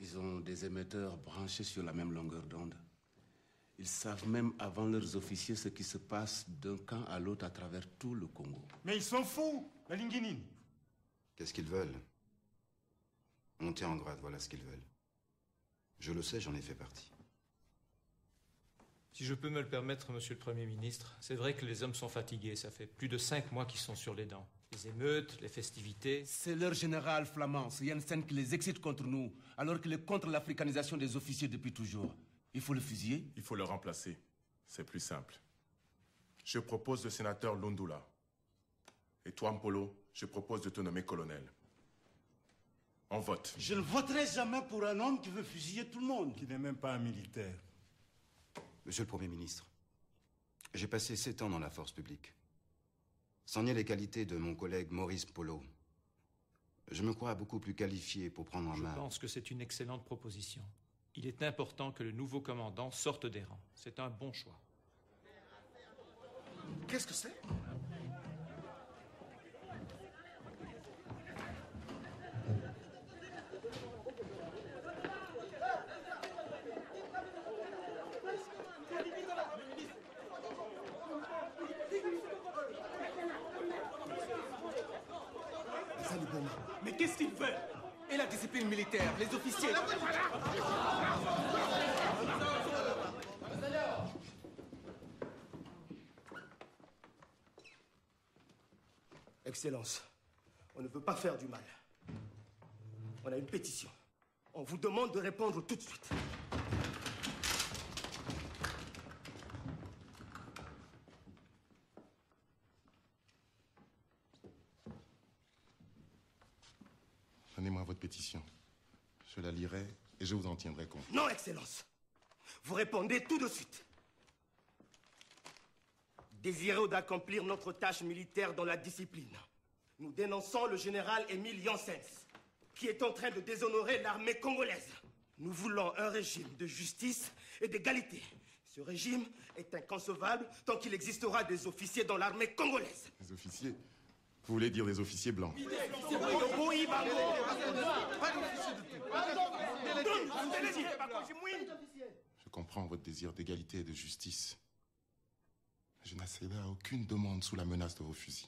Ils ont des émetteurs branchés sur la même longueur d'onde. Ils savent même avant leurs officiers ce qui se passe d'un camp à l'autre à travers tout le Congo. Mais ils sont fous, la Linguinine. Qu'est-ce qu'ils veulent? Monter en grade, voilà ce qu'ils veulent. Je le sais, j'en ai fait partie. Si je peux me le permettre, monsieur le Premier ministre, c'est vrai que les hommes sont fatigués. Ça fait plus de 5 mois qu'ils sont sur les dents. Les émeutes, les festivités... C'est leur général flamand, c'est Jensen, qui les excite contre nous, alors qu'il est contre l'africanisation des officiers depuis toujours. Il faut le fusiller? Il faut le remplacer. C'est plus simple. Je propose le sénateur Lundula. Et toi, Mpolo, je propose de te nommer colonel. On vote. Je ne voterai jamais pour un homme qui veut fusiller tout le monde. Qui n'est même pas un militaire. Monsieur le Premier ministre, j'ai passé 7 ans dans la force publique. Sans nier les qualités de mon collègue Maurice Polo, je me crois beaucoup plus qualifié pour prendre en main... Je pense que c'est une excellente proposition. Il est important que le nouveau commandant sorte des rangs. C'est un bon choix. Qu'est-ce que c'est? Mais qu'est-ce qu'ils veulent? Et la discipline militaire, les officiers... Excellence, on ne veut pas faire du mal. On a une pétition. On vous demande de répondre tout de suite. Donnez-moi votre pétition. Je la lirai et je vous en tiendrai compte. Non, Excellence. Vous répondez tout de suite. Désireux d'accomplir notre tâche militaire dans la discipline, nous dénonçons le général Émile Janssens, qui est en train de déshonorer l'armée congolaise. Nous voulons un régime de justice et d'égalité. Ce régime est inconcevable tant qu'il existera des officiers dans l'armée congolaise. Des officiers? Vous voulez dire des officiers blancs? Je comprends votre désir d'égalité et de justice. Je n'accéderai à aucune demande sous la menace de vos fusils.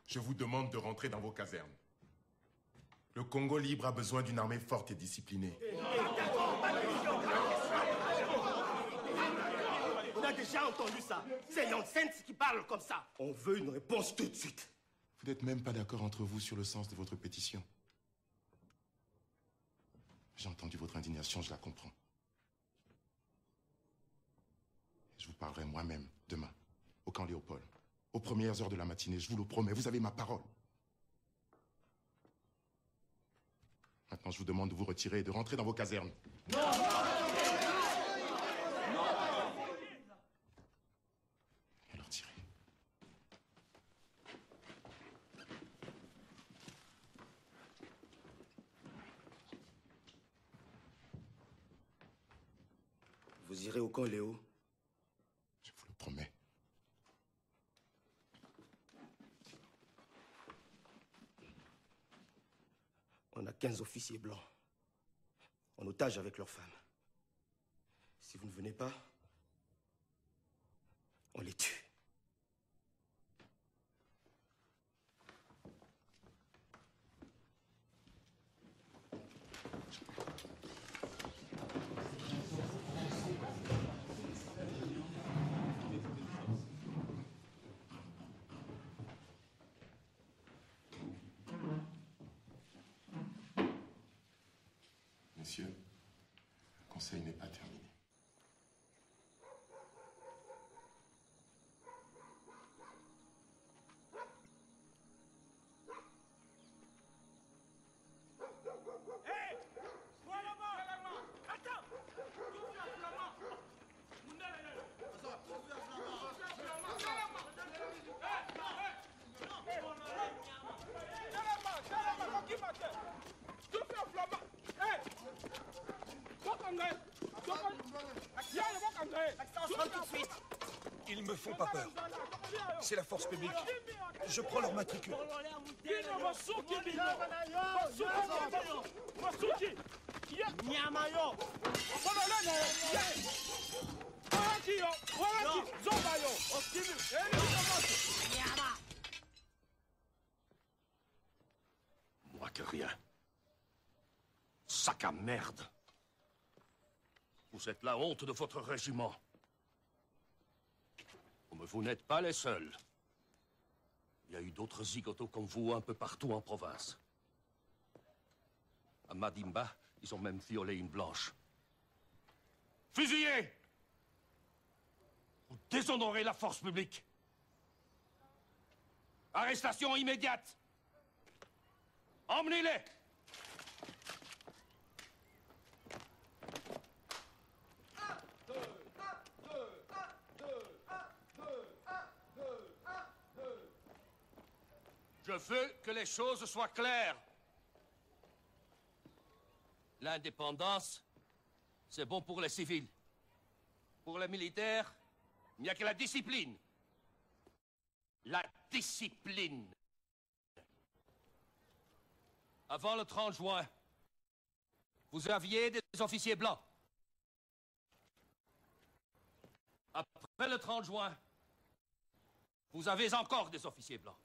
Je vous demande de rentrer dans vos casernes. Le Congo libre a besoin d'une armée forte et disciplinée. On a déjà entendu ça. C'est Janssens qui parle comme ça. On veut une réponse tout de suite. Vous n'êtes même pas d'accord entre vous sur le sens de votre pétition. J'ai entendu votre indignation, je la comprends. Je vous parlerai moi-même demain, au camp Léopold, aux premières heures de la matinée, je vous le promets, vous avez ma parole. Maintenant, je vous demande de vous retirer et de rentrer dans vos casernes. Non, non, non. Et leur tirer. Vous irez au camp Léo? Je vous le promets. On a 15 officiers blancs, en otage avec leurs femmes. Si vous ne venez pas, on les tue. Messieurs, le conseil n'est pas terminé. Hey! C'est la force publique. Je prends leur matricule. Moi que rien. Sac à merde. Vous êtes la honte de votre régiment. Mais vous n'êtes pas les seuls. Il y a eu d'autres zigotos comme vous un peu partout en province. À Madimba, ils ont même violé une blanche. Fusillés! Vous déshonorez la force publique. Arrestation immédiate. Emmenez-les! Je veux que les choses soient claires. L'indépendance, c'est bon pour les civils. Pour les militaires, il n'y a que la discipline. La discipline. Avant le 30 juin, vous aviez des officiers blancs. Après le 30 juin, vous avez encore des officiers blancs.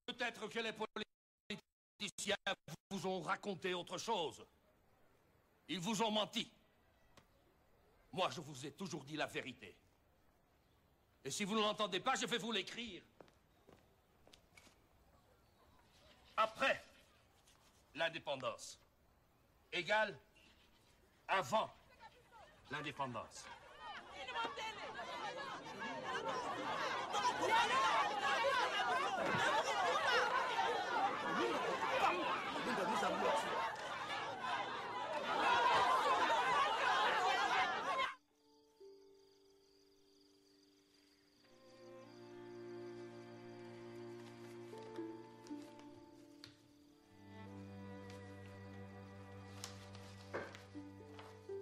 Peut-être que les politiciens vous ont raconté autre chose. Ils vous ont menti. Moi, je vous ai toujours dit la vérité. Et si vous ne l'entendez pas, je vais vous l'écrire. Après l'indépendance égale avant l'indépendance.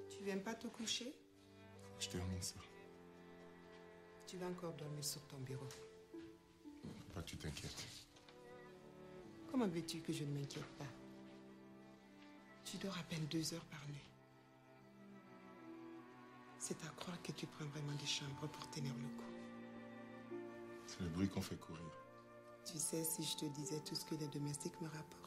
Tu viens pas te coucher? Je termine ça. Tu vas encore dormir sur ton bureau. Faut pas que tu t'inquiètes. Comment veux-tu que je ne m'inquiète pas? Tu dors à peine 2 heures par nuit. C'est à croire que tu prends vraiment des chambres pour tenir le coup. C'est le bruit qu'on fait courir. Tu sais, si je te disais tout ce que les domestiques me rapportent.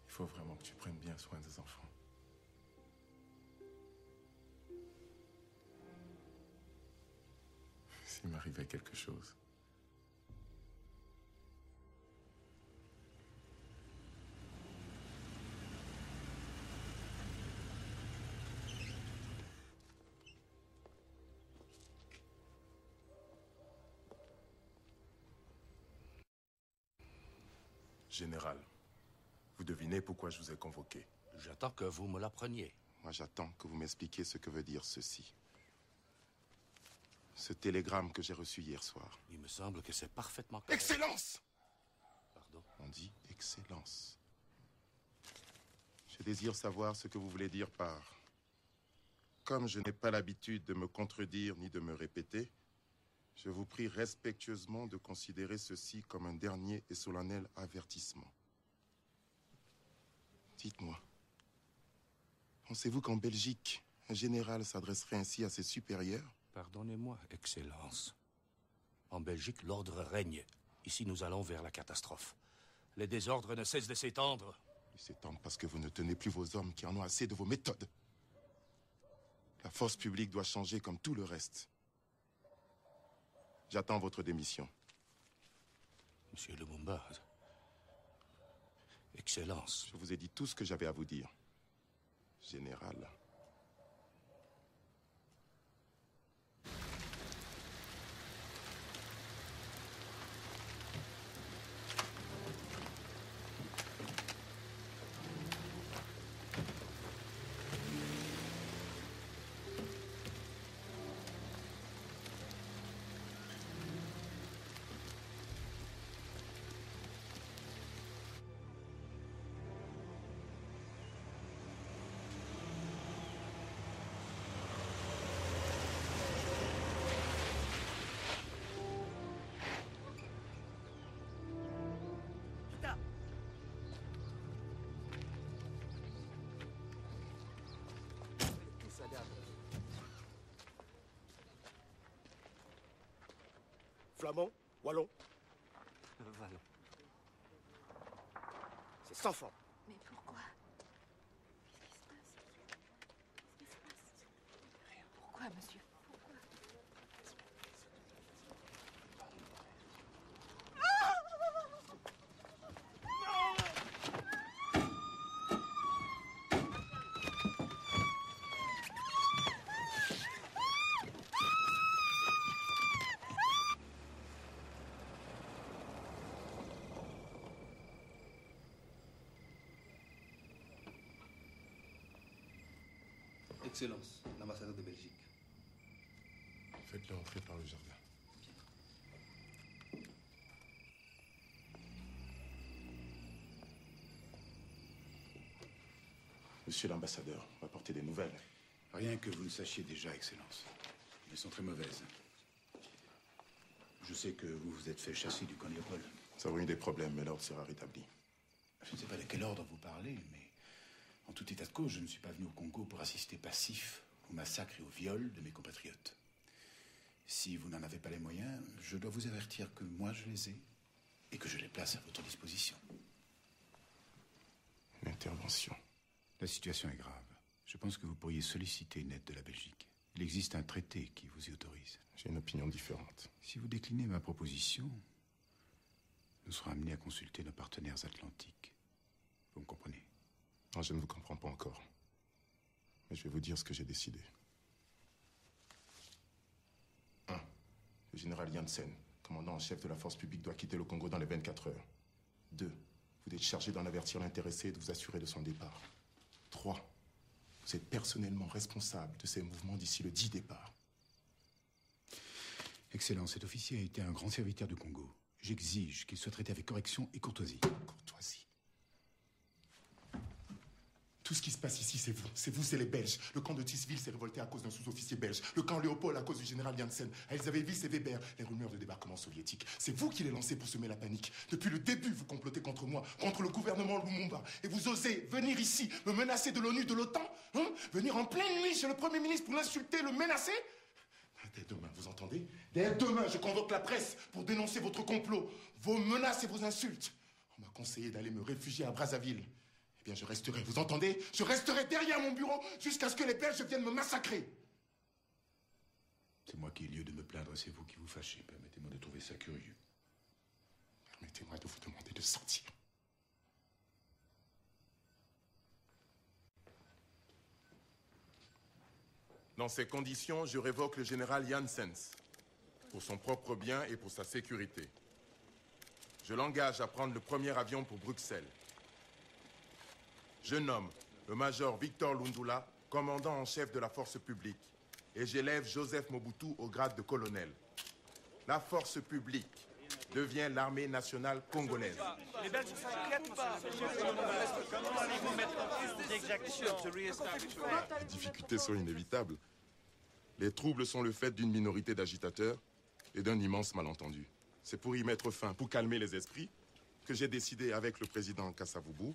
Il faut vraiment que tu prennes bien soin des enfants. S'il m'arrivait quelque chose. Général, vous devinez pourquoi je vous ai convoqué? J'attends que vous me l'appreniez. Moi, j'attends que vous m'expliquiez ce que veut dire ceci. Ce télégramme que j'ai reçu hier soir. Il me semble que c'est parfaitement correct. Excellence! Pardon? On dit excellence. Je désire savoir ce que vous voulez dire par... Comme je n'ai pas l'habitude de me contredire ni de me répéter, je vous prie respectueusement de considérer ceci comme un dernier et solennel avertissement. Dites-moi, pensez-vous qu'en Belgique, un général s'adresserait ainsi à ses supérieurs? Pardonnez-moi, Excellence. En Belgique, l'ordre règne. Ici, nous allons vers la catastrophe. Les désordres ne cessent de s'étendre. Ils s'étendent parce que vous ne tenez plus vos hommes qui en ont assez de vos méthodes. La force publique doit changer comme tout le reste. J'attends votre démission. Monsieur Lumumba, Excellence. Je vous ai dit tout ce que j'avais à vous dire, Général. Flamand, wallon. Wallon. C'est sans forme. Mais pourquoi? Pourquoi, monsieur? Excellence, l'ambassadeur de Belgique. Faites-le entrer par le jardin. Monsieur l'ambassadeur, on va apporter des nouvelles. Rien que vous ne sachiez déjà, Excellence. Elles sont très mauvaises. Je sais que vous vous êtes fait chasser du camp Léopold. Nous avons eu des problèmes, mais l'ordre sera rétabli. Je ne sais pas de quel ordre vous parlez, mais en tout état de cause, je ne suis pas venu au Congo pour assister passif au massacre et au viol de mes compatriotes. Si vous n'en avez pas les moyens, je dois vous avertir que moi je les ai et que je les place à votre disposition. Une intervention. La situation est grave. Je pense que vous pourriez solliciter une aide de la Belgique. Il existe un traité qui vous y autorise. J'ai une opinion différente. Si vous déclinez ma proposition, nous serons amenés à consulter nos partenaires atlantiques. Vous me comprenez? Non, je ne vous comprends pas encore. Mais je vais vous dire ce que j'ai décidé. 1. Le général Janssen, commandant en chef de la force publique, doit quitter le Congo dans les 24 heures. 2. Vous êtes chargé d'en avertir l'intéressé et de vous assurer de son départ. 3. Vous êtes personnellement responsable de ces mouvements d'ici le 10 départ. Excellence, cet officier a été un grand serviteur du Congo. J'exige qu'il soit traité avec correction et courtoisie. Courtoisie. Tout ce qui se passe ici, c'est vous, c'est les Belges. Le camp de Tisville s'est révolté à cause d'un sous-officier belge. Le camp Léopold à cause du général Janssen. Elzavévis et Weber, les rumeurs de débarquement soviétique. C'est vous qui les lancez pour semer la panique. Depuis le début, vous complotez contre moi, contre le gouvernement Lumumba. Et vous osez venir ici, me menacer de l'ONU, de l'OTAN, hein? Venir en pleine nuit chez le Premier ministre pour l'insulter, le menacer. Dès demain, vous entendez? Dès demain, je convoque la presse pour dénoncer votre complot, vos menaces et vos insultes. On m'a conseillé d'aller me réfugier à Brazzaville. Eh bien, je resterai, vous entendez? Je resterai derrière mon bureau jusqu'à ce que les Belges viennent me massacrer. C'est moi qui ai lieu de me plaindre, c'est vous qui vous fâchez. Permettez-moi de trouver ça curieux. Permettez-moi de vous demander de sortir. Dans ces conditions, je révoque le général Janssens, pour son propre bien et pour sa sécurité. Je l'engage à prendre le premier avion pour Bruxelles. Je nomme le major Victor Lundula, commandant en chef de la force publique, et j'élève Joseph Mobutu au grade de colonel. La force publique devient l'armée nationale congolaise. Les Belges s'inquiètent, comment allez-vous mettre en place des exactions? Les difficultés sont inévitables. Les troubles sont le fait d'une minorité d'agitateurs et d'un immense malentendu. C'est pour y mettre fin, pour calmer les esprits, que j'ai décidé avec le président Kasavubu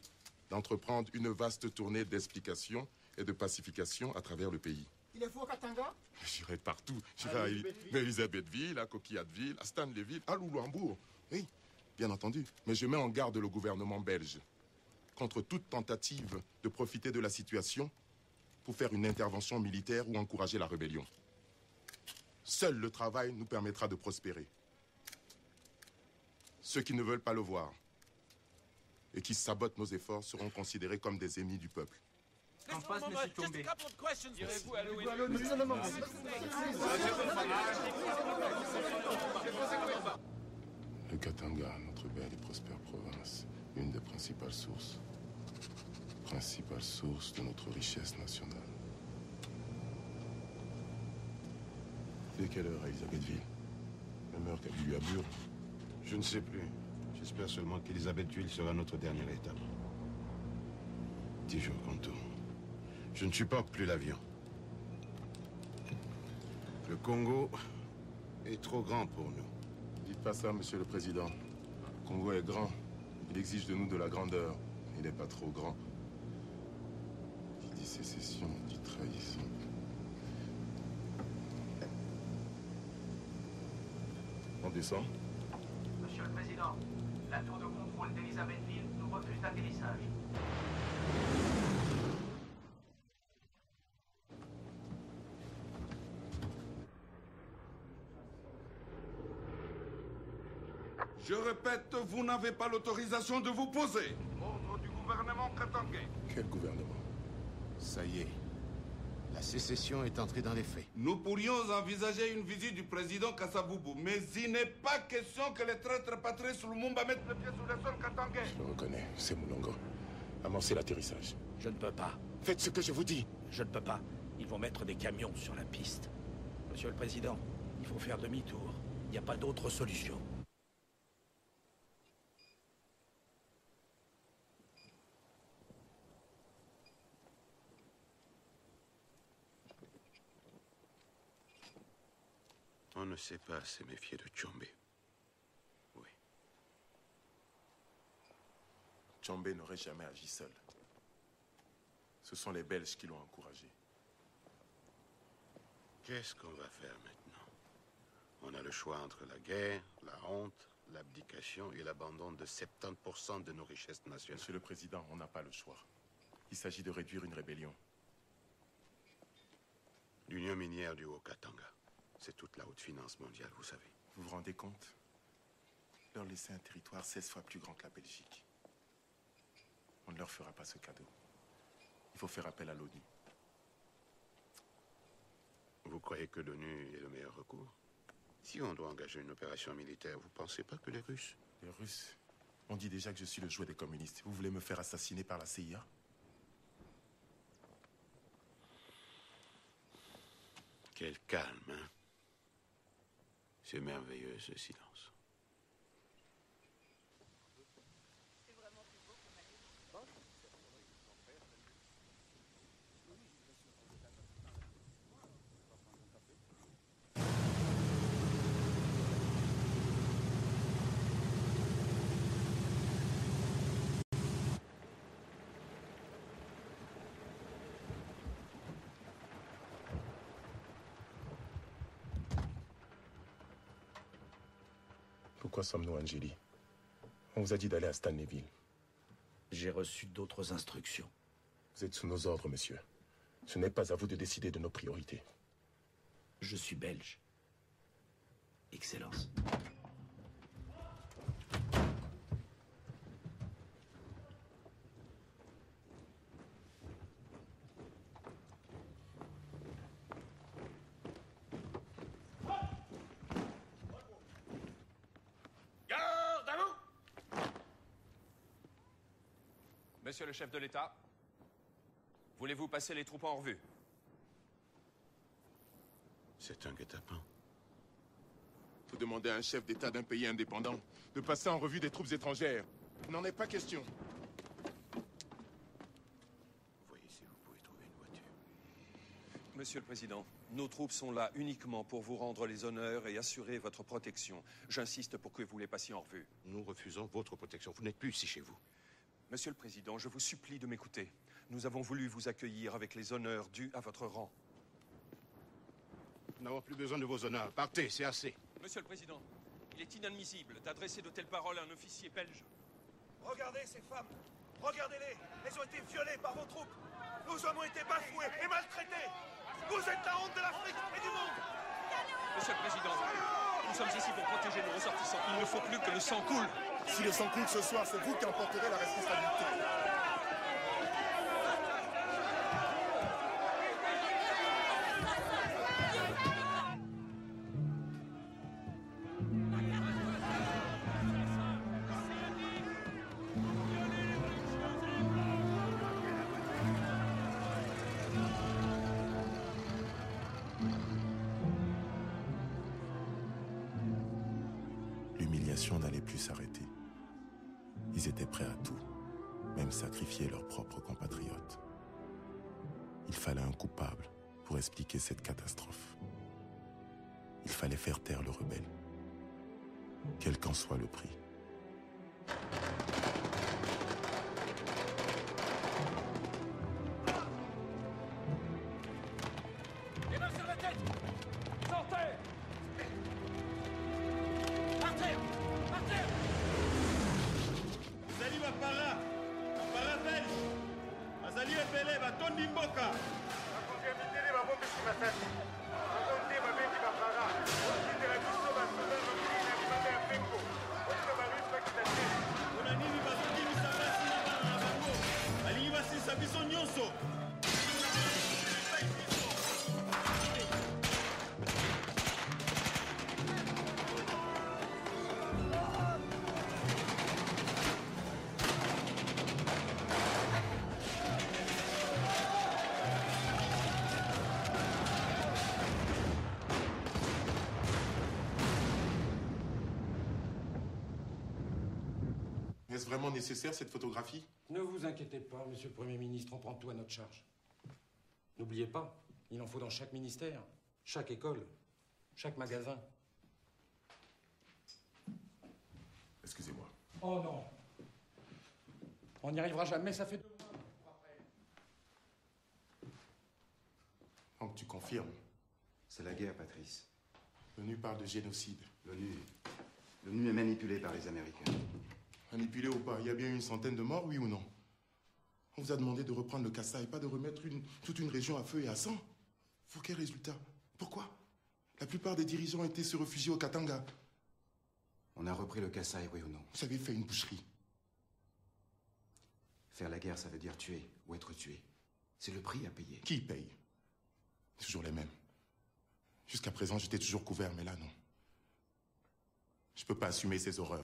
d'entreprendre une vaste tournée d'explication et de pacification à travers le pays. Il est fou au Katanga? J'irai partout. J'irai à Elisabethville, à Coquillateville, à Stanleyville, à Loulouambourg. Oui, bien entendu. Mais je mets en garde le gouvernement belge contre toute tentative de profiter de la situation pour faire une intervention militaire ou encourager la rébellion. Seul le travail nous permettra de prospérer. Ceux qui ne veulent pas le voir et qui sabotent nos efforts seront considérés comme des ennemis du peuple. En face, monsieur Tombé. Irez-vous à l'ONU? Le Katanga, notre belle et prospère province, une des principales sources de notre richesse nationale. Dès quelle heure à Elisabethville? Même heure qu'à Buluabur? Je ne sais plus. J'espère seulement qu'Elisabethville sera notre dernière étape. 10 jours Kanto. Je ne supporte plus l'avion. Le Congo est trop grand pour nous. Dites pas ça, monsieur le président. Le Congo est grand. Il exige de nous de la grandeur. Il n'est pas trop grand. Qui dit sécession, dit trahison. descend. Monsieur le Président, la tour de contrôle d'Elisabethville nous refuse d'atterrissage. Je répète, vous n'avez pas l'autorisation de vous poser. Ordre du gouvernement katangais. Quel gouvernement? Ça y est. La sécession est entrée dans les faits. Nous pourrions envisager une visite du président Kassavubu, mais il n'est pas question que les traîtres Patrice Lumumba mettent le pied sur le sol katangais. Je le reconnais, c'est Moulongo. Amorcez l'atterrissage. Je ne peux pas. Faites ce que je vous dis. Je ne peux pas. Ils vont mettre des camions sur la piste. Monsieur le Président, il faut faire demi-tour. Il n'y a pas d'autre solution. On ne sait pas se méfier de Tchombe. Oui. Tchombe n'aurait jamais agi seul. Ce sont les Belges qui l'ont encouragé. Qu'est-ce qu'on va faire maintenant? On a le choix entre la guerre, la honte, l'abdication et l'abandon de 70% de nos richesses nationales. Monsieur le Président, on n'a pas le choix. Il s'agit de réduire une rébellion. L'Union minière du Haut-Katanga. C'est toute la haute finance mondiale, vous savez. Vous vous rendez compte? Leur laisser un territoire 16 fois plus grand que la Belgique. On ne leur fera pas ce cadeau. Il faut faire appel à l'ONU. Vous croyez que l'ONU est le meilleur recours? Si on doit engager une opération militaire, vous pensez pas que les Russes... Les Russes? On dit déjà que je suis le jouet des communistes. Vous voulez me faire assassiner par la CIA? Quel calme, hein? C'est merveilleux, ce silence. Pourquoi sommes-nous en Algérie? On vous a dit d'aller à Stanleyville. J'ai reçu d'autres instructions. Vous êtes sous nos ordres, monsieur. Ce n'est pas à vous de décider de nos priorités. Je suis belge. Excellence. Monsieur le chef de l'État, voulez-vous passer les troupes en revue? C'est un guet-apens. Vous demandez à un chef d'État d'un pays indépendant de passer en revue des troupes étrangères. Il n'en est pas question. Voyez si vous pouvez trouver une voiture. Monsieur le Président, nos troupes sont là uniquement pour vous rendre les honneurs et assurer votre protection. J'insiste pour que vous les passiez en revue. Nous refusons votre protection. Vous n'êtes plus ici chez vous. Monsieur le Président, je vous supplie de m'écouter. Nous avons voulu vous accueillir avec les honneurs dus à votre rang. Nous n'avons plus besoin de vos honneurs. Partez, c'est assez. Monsieur le Président, il est inadmissible d'adresser de telles paroles à un officier belge. Regardez ces femmes. Regardez-les. Elles ont été violées par vos troupes. Nos hommes ont été bafoués et maltraités. Vous êtes la honte de l'Afrique et du monde. Monsieur le Président, nous sommes ici pour protéger nos ressortissants. Il ne faut plus que le sang coule. Si le sang coule ce soir, c'est vous qui en porterez la responsabilité. L'humiliation n'allait plus s'arrêter. Ils étaient prêts à tout, même sacrifier leurs propres compatriotes. Il fallait un coupable pour expliquer cette catastrophe. Il fallait faire taire le rebelle, quel qu'en soit le prix. Les mains sur la tête! Sortez! Est-ce vraiment nécessaire, cette photographie? Ne vous inquiétez pas, monsieur le Premier ministre, on prend tout à notre charge. N'oubliez pas, il en faut dans chaque ministère, chaque école, chaque magasin. Excusez-moi. Oh non. On n'y arrivera jamais, ça fait 2 mois après. Donc tu confirmes? C'est la guerre, Patrice. L'ONU parle de génocide. L'ONU est manipulée par les Américains. Manipulé ou pas, il y a bien une centaine de morts, oui ou non? On vous a demandé de reprendre le Kasaï et pas de remettre toute une région à feu et à sang. Pour quel résultat? Pourquoi? La plupart des dirigeants ont été se réfugier au Katanga. On a repris le Kasaï, oui ou non? Vous avez fait une boucherie. Faire la guerre, ça veut dire tuer ou être tué. C'est le prix à payer. Qui paye? Toujours les mêmes. Jusqu'à présent, j'étais toujours couvert, mais là, non. Je peux pas assumer ces horreurs.